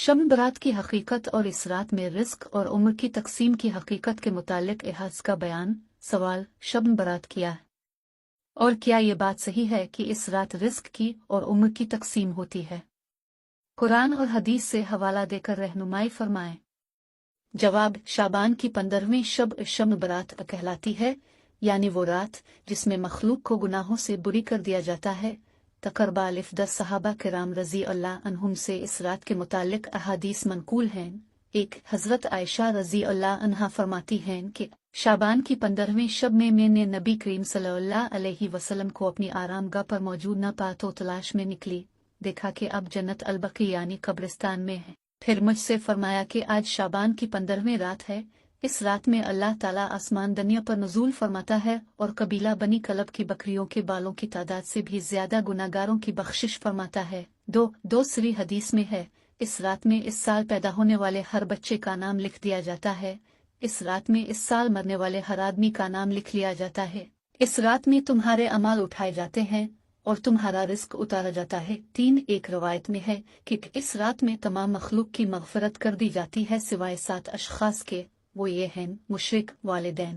शब बरात की हकीकत और इस रात में रिस्क और उम्र की तकसीम की हकीकत के मुतालिक इहाज का बयान। सवाल, शब बरात क्या है और क्या ये बात सही है कि इस रात रिस्क की और उम्र की तकसीम होती है? कुरान और हदीस से हवाला देकर रहनुमाई फरमाएं। जवाब, शाबान की 15वीं शब बरात कहलाती है, यानी वो रात जिसमें मखलूक को गुनाहों से बुरी कर दिया जाता है। तकरबा अलिफ 10 सहाबा किराम रजी अल्लाह अन्हुम से इस रात के मुतालिक अहादीस मनकूल हैं। एक, हजरत आयशा रजी अल्लाह अन्हा फरमाती हैं कि शाबान की 15वीं शब में मैंने नबी करीम सल्लल्लाहु अलैहि वसल्लम को अपनी आरामगाह पर मौजूद न पा तो तलाश में निकली। देखा कि अब जन्नत अलबकी यानी कब्रिस्तान में है। फिर मुझसे फरमाया कि आज शाबान की 15वीं रात है। इस रात में अल्लाह ताला आसमान दुनिया पर नुज़ूल फरमाता है और कबीला बनी कलब की बकरियों के बालों की तादाद से भी ज्यादा गुनाहगारों की बख्शिश फरमाता है। दूसरी हदीस में है, इस रात में इस साल पैदा होने वाले हर बच्चे का नाम लिख दिया जाता है। इस रात में इस साल मरने वाले हर आदमी का नाम लिख लिया जाता है। इस रात में तुम्हारे अमाल उठाए जाते हैं और तुम्हारा रिस्क उतारा जाता है। 3, एक रवायत में है कि इस रात में तमाम मखलूक की मग़फ़िरत कर दी जाती है सिवाय 7 अशख़ास के। वो ये हैं, मुशरिक, वालिदैन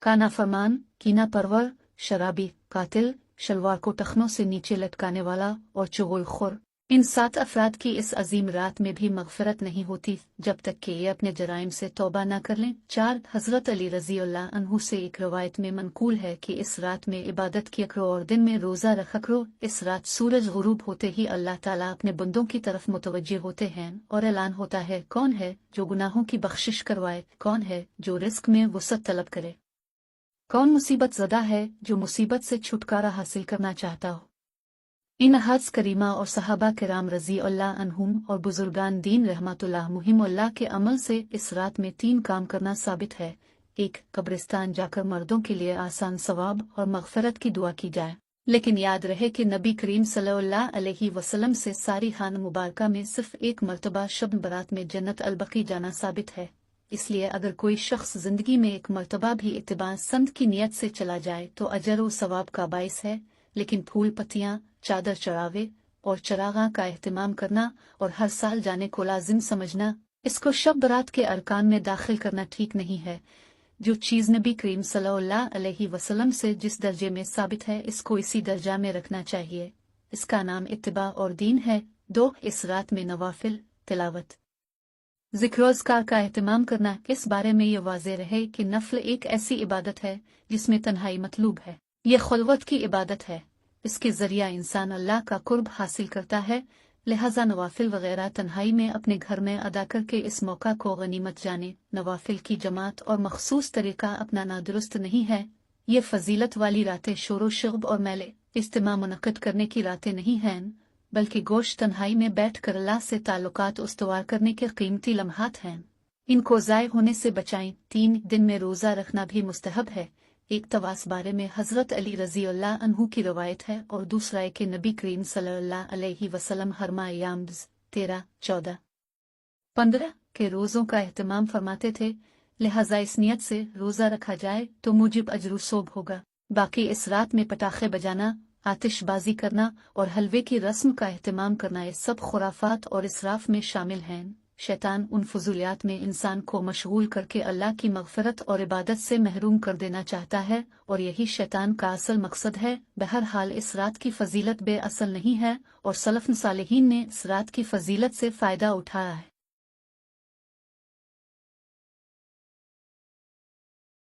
का नाफरमान, कीना परवर, शराबी, कातिल, शलवार को टखनों से नीचे लटकाने वाला और चुगलखोर। इन 7 अफराद की इस अजीम रात में भी मग़फ़िरत नहीं होती जब तक कि ये अपने जराइम से तौबा न कर लें। 4, हज़रत अली रज़ी अल्लाह अन्हु से एक रवायत में मनकूल है कि इस रात में इबादत किया करो और दिन में रोज़ा रखा करो। इस रात सूरज गुरूब होते ही अल्लाह ताला अपने बंदों की तरफ मुतवज्जे होते हैं और ऐलान होता है, कौन है जो गुनाहों की बख्शिश करवाए, कौन है जो रिस्क में वुसअत तलब करे, कौन मुसीबत ज़दा है जो मुसीबत से छुटकारा हासिल करना चाहता हो। इन हज करीमा और सहाबा किराम रजी अल्लाह अन्हुम और बुजुर्गान दीन रहमतुल्लाह मुहिमुल्लाह के अमल से इस रात में 3 काम करना साबित है। 1, कब्रिस्तान जाकर मर्दों के लिए आसान सवाब और मग़फ़िरत की दुआ की जाए। लेकिन याद रहे कि नबी करीम सल्लल्लाहु अलैहि वसल्लम से सारी खान मुबारका में सिर्फ एक मरतबा शब बरात में जन्नत अलबकी जाना साबित है। इसलिए अगर कोई शख्स जिंदगी में एक मरतबा भी इत्तिबा संत की नियत से चला जाए तो अजर व सवाब का बाइस है। लेकिन फूल पत्तियां, चादर चढ़ावे और चरागाह का एहतमाम करना और हर साल जाने को लाजिम समझना, इसको शब बरात के अरकान में दाखिल करना ठीक नहीं है। जो चीज़ नबी करीम सल्लल्लाहु अलैहि वसल्लम से जिस दर्जे में साबित है इसको इसी दर्जा में रखना चाहिए। इसका नाम इत्तिबा और दीन है। 2, इस रात में नवाफिल, तिलावत, ज़िक्र-ओ-अज़कार का एहतमाम करना। इस बारे में ये वाज़ेह रहे कि नफ़ल एक ऐसी इबादत है जिसमें तन्हाई मतलूब है। ये खुलवत की इबादत है, इसके ज़रिया इंसान अल्लाह का कुर्ब हासिल करता है। लिहाजा नवाफिल वगैरह तन्हाई में अपने घर में अदा करके इस मौका को गनीमत जाने। नवाफिल की जमात और मखसूस तरीका अपनाना दुरुस्त नहीं है। ये फजीलत वाली रातें शोरो शगब और मेले इज्तिमा मुनक़्क़िद करने की रातें नहीं हैं, बल्कि गोश तन्हाई में बैठ कर अल्लाह से ताल्लुकात उस्तवार करने के कीमती लम्हात हैं। इनको ज़ाय होने से बचाएं। 3, दिन में रोज़ा रखना भी मुस्तहब है। एक तवास बारे में हज़रत अली रज़ी अल्लाह अन्हु की रवायत है और दूसरा है कि नबी करीम सल्लल्लाहु अलैहि वसल्लम हरमा अय्याम 13, 14, 15 के रोज़ों का एहतमाम फरमाते थे। लिहाजा इस नियत से रोज़ा रखा जाए तो मुजिब अजर सोब होगा। बाकी इस रात में पटाखे बजाना, आतिशबाजी करना और हलवे की रस्म का एहतमाम करना ये सब खुराफात और इसराफ में शामिल हैं। शैतान उन फजूलियात में इंसान को मशगूल करके अल्लाह की मग़फ़िरत और इबादत से महरूम कर देना चाहता है और यही शैतान का असल मकसद है। बहरहाल इस रात की फजीलत बेअसल नहीं है और सलफ़ सालिहीन ने इस रात की फजीलत से फ़ायदा उठाया है।